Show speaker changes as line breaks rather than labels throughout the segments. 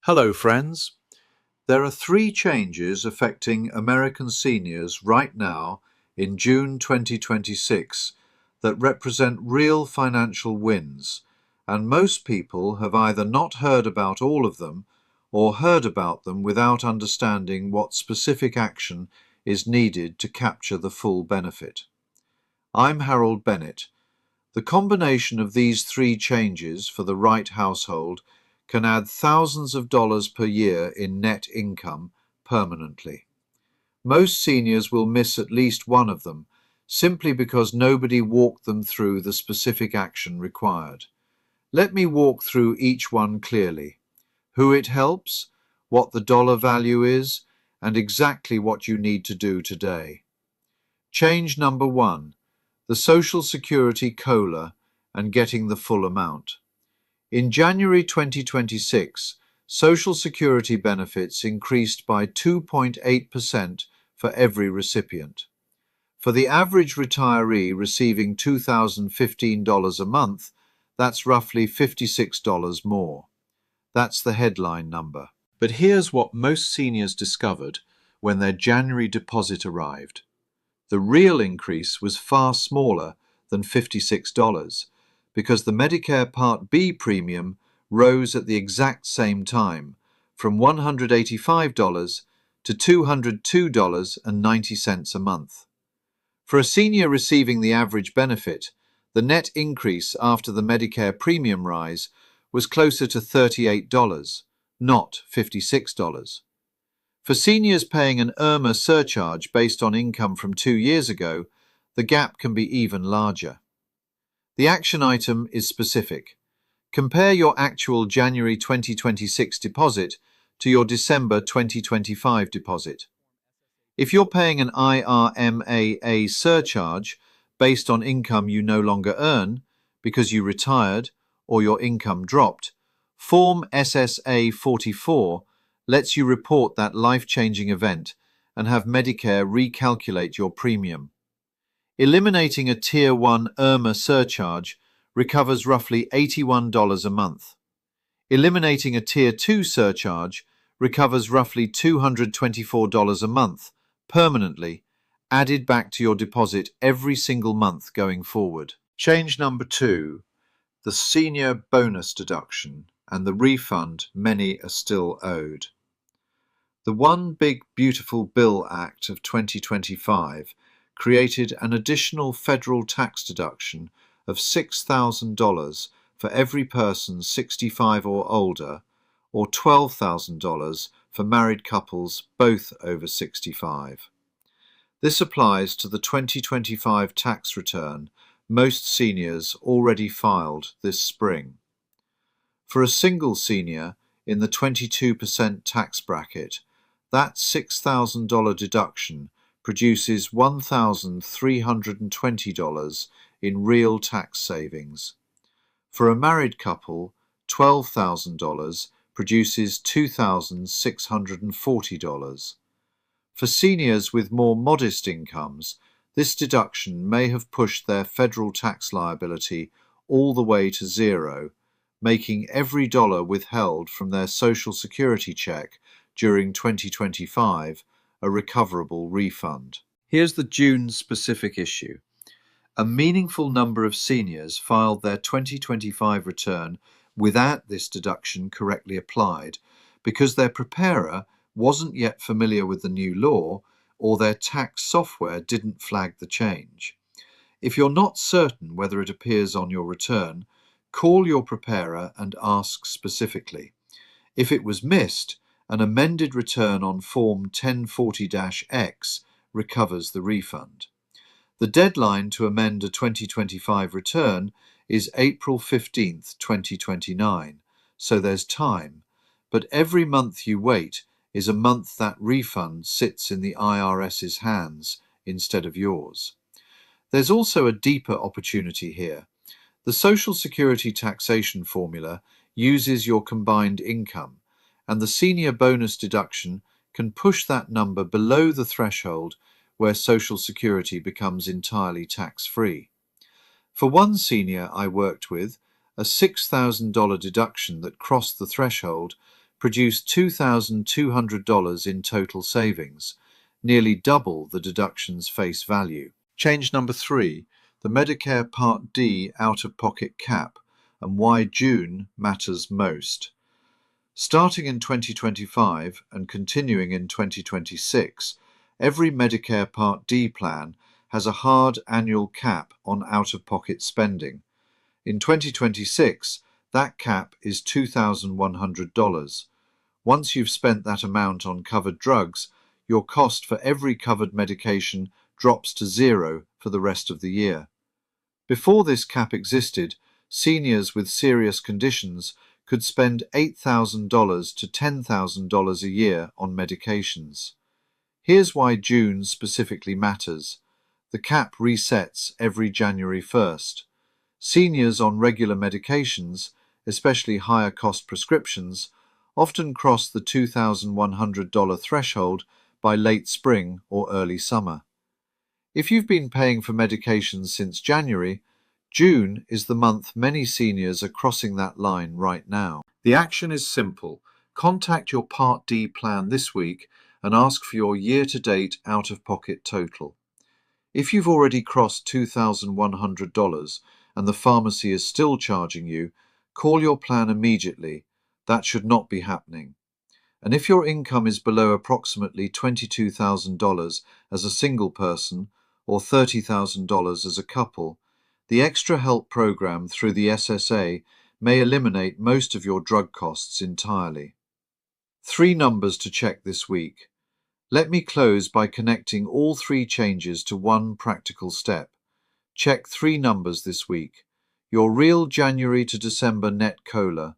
Hello, friends. There are three changes affecting American seniors right now in June 2026 that represent real financial wins, and most people have either not heard about all of them or heard about them without understanding what specific action is needed to capture the full benefit. I'm Harold Bennett. The combination of these three changes for the right household can add thousands of dollars per year in net income permanently. Most seniors will miss at least one of them, simply because nobody walked them through the specific action required. Let me walk through each one clearly: who it helps, what the dollar value is, and exactly what you need to do today. Change number 1, the Social Security COLA and getting the full amount. In January 2026, Social Security benefits increased by 2.8% for every recipient. For the average retiree receiving $2,015 a month, that's roughly $56 more. That's the headline number. But here's what most seniors discovered when their January deposit arrived. The real increase was far smaller than $56, because the Medicare Part B premium rose at the exact same time, from $185 to $202.90 a month. For a senior receiving the average benefit, the net increase after the Medicare premium rise was closer to $38, not $56. For seniors paying an IRMAA surcharge based on income from 2 years ago, the gap can be even larger. The action item is specific. Compare your actual January 2026 deposit to your December 2025 deposit. If you're paying an IRMAA surcharge based on income you no longer earn because you retired or your income dropped, Form SSA 44 lets you report that life-changing event and have Medicare recalculate your premium. Eliminating a Tier 1 IRMAA surcharge recovers roughly $81 a month. Eliminating a Tier 2 surcharge recovers roughly $224 a month, permanently, added back to your deposit every single month going forward. Change number 2, the senior bonus deduction and the refund many are still owed. The One Big Beautiful Bill Act of 2025 created an additional federal tax deduction of $6,000 for every person 65 or older, or $12,000 for married couples both over 65. This applies to the 2025 tax return most seniors already filed this spring. For a single senior in the 22% tax bracket, that $6,000 deduction produces $1,320 in real tax savings. For a married couple, $12,000 produces $2,640. For seniors with more modest incomes, this deduction may have pushed their federal tax liability all the way to zero, making every dollar withheld from their Social Security check during 2025 a recoverable refund. Here's the June specific issue. A meaningful number of seniors filed their 2025 return without this deduction correctly applied because their preparer wasn't yet familiar with the new law or their tax software didn't flag the change. If you're not certain whether it appears on your return, call your preparer and ask specifically. If it was missed, an amended return on Form 1040-X recovers the refund. The deadline to amend a 2025 return is April 15, 2029, so there's time, but every month you wait is a month that refund sits in the IRS's hands instead of yours. There's also a deeper opportunity here. The Social Security taxation formula uses your combined income, and the senior bonus deduction can push that number below the threshold where Social Security becomes entirely tax-free. For one senior I worked with, a $6,000 deduction that crossed the threshold produced $2,200 in total savings, nearly double the deduction's face value. Change number 3, the Medicare Part D out-of-pocket cap and why June matters most. Starting in 2025 and continuing in 2026, every Medicare Part D plan has a hard annual cap on out-of-pocket spending. In 2026, that cap is $2,100. Once you've spent that amount on covered drugs, your cost for every covered medication drops to zero for the rest of the year. Before this cap existed, seniors with serious conditions could spend $8,000 to $10,000 a year on medications. Here's why June specifically matters. The cap resets every January 1st. Seniors on regular medications, especially higher cost prescriptions, often cross the $2,100 threshold by late spring or early summer. If you've been paying for medications since January, June is the month many seniors are crossing that line right now. The action is simple. Contact your Part D plan this week and ask for your year-to-date out-of-pocket total. If you've already crossed $2,100 and the pharmacy is still charging you, call your plan immediately. That should not be happening. And if your income is below approximately $22,000 as a single person or $30,000 as a couple, the Extra Help program through the SSA may eliminate most of your drug costs entirely. 3 numbers to check this week. Let me close by connecting all 3 changes to one practical step. Check 3 numbers this week. Your real January to December net COLA,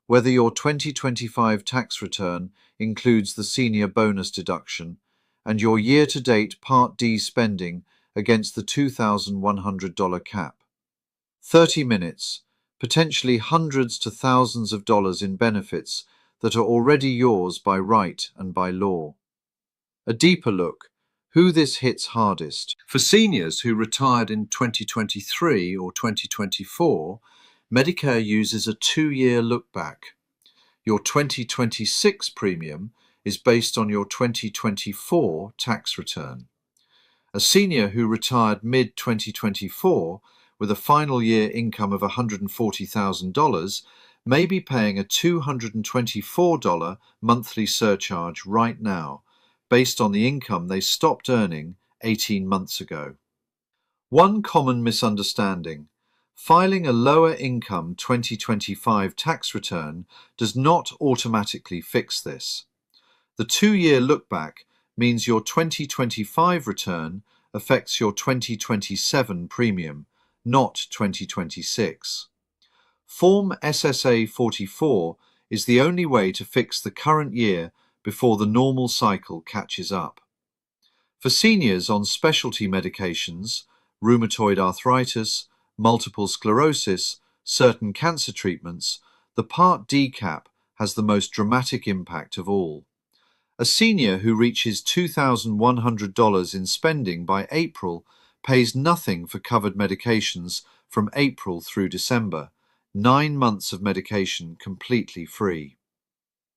whether your 2025 tax return includes the senior bonus deduction, and your year-to-date Part D spending against the $2,100 cap. 30 minutes, potentially hundreds to thousands of dollars in benefits that are already yours by right and by law. A deeper look, who this hits hardest. For seniors who retired in 2023 or 2024, Medicare uses a 2-year look-back. Your 2026 premium is based on your 2024 tax return. A senior who retired mid-2024 with a final year income of $140,000 may be paying a $224 monthly surcharge right now, based on the income they stopped earning 18 months ago. One common misunderstanding: filing a lower income 2025 tax return does not automatically fix this. The 2-year look-back means your 2025 return affects your 2027 premium, not 2026. Form SSA 44 is the only way to fix the current year before the normal cycle catches up. For seniors on specialty medications, rheumatoid arthritis, multiple sclerosis, certain cancer treatments, the Part D cap has the most dramatic impact of all. A senior who reaches $2,100 in spending by April pays nothing for covered medications from April through December, 9 months of medication completely free.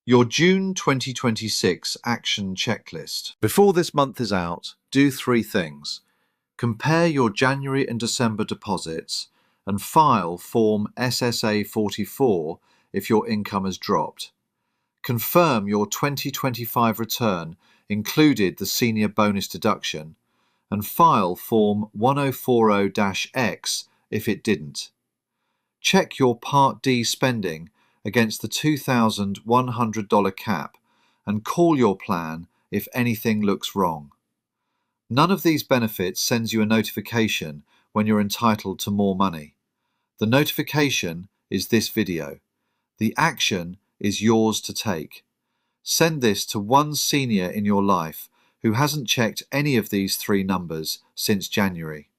Your June 2026 Action Checklist. Before this month is out, do 3 things. Compare your January and December deposits and file Form SSA 44 if your income has dropped. Confirm your 2025 return included the senior bonus deduction and file Form 1040-X if it didn't. Check your Part D spending against the $2,100 cap and call your plan if anything looks wrong. None of these benefits sends you a notification when you're entitled to more money. The notification is this video. The action is yours to take. Send this to one senior in your life who hasn't checked any of these 3 numbers since January.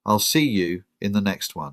I'll see you in the next one.